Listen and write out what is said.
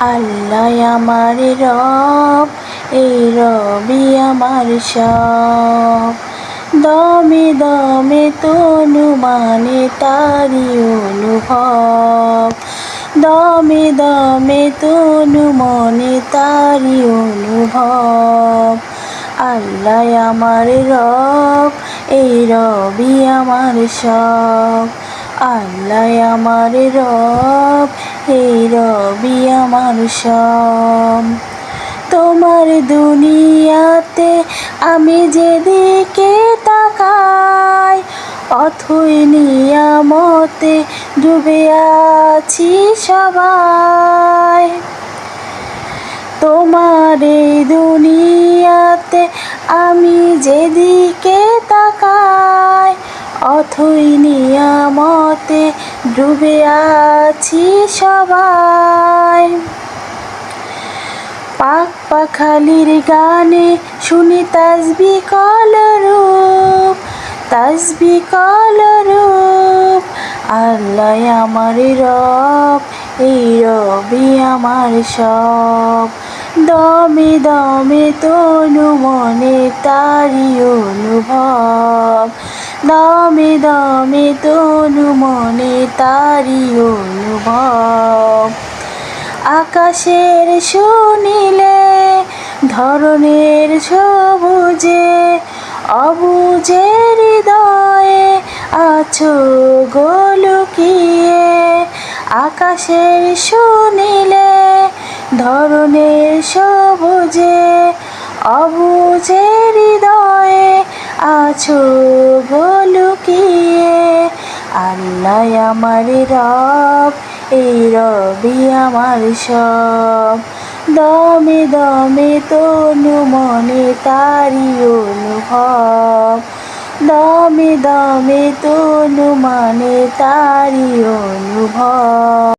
আল্লাহ আমার রব, এই রবি আমার সব। দমে দমে তনু মানে তারি অনুভব, দমে দমে তনু মনে তারি অনুভব। আল্লাহ আমার রব, এই রবি আমার সব। আল্লাহ আমার রব, এই রবি আমার সব। তোমার দুনিয়াতে আমি যেদিকে তাকাই, অথই নিয়ামতে ডুবে আছি সবাই। তোমার এই দুনিয়াতে আমি যেদিকে তাকাই, অথই নিয়ামতে ডুবে আছি সবাই। পাক পাখালির গানে শুনি তাসবি কলরূপ, তাসবি কলরূপ। আল্লাহ আমার রব, এই রবি আমার সব। দমে দমে তনু মনে তারি অনুভব, দমে দমে তনু মনে তারি অনুভব। আকাশের শুনিলে ধরনের সবুজে, অবুঝের হৃদয়ে আছো গো লুকিয়ে। আকাশের শুনিলে ধরনের সবুজে, অবুঝের হৃদয়ে আছো গো লুকিয়ে। আল্লাহ আমার রব, এই রবি আমার সব। দমে দমে তনু মনে তারি অনুভব, দমে দমে তনু মানে তারি অনুভব।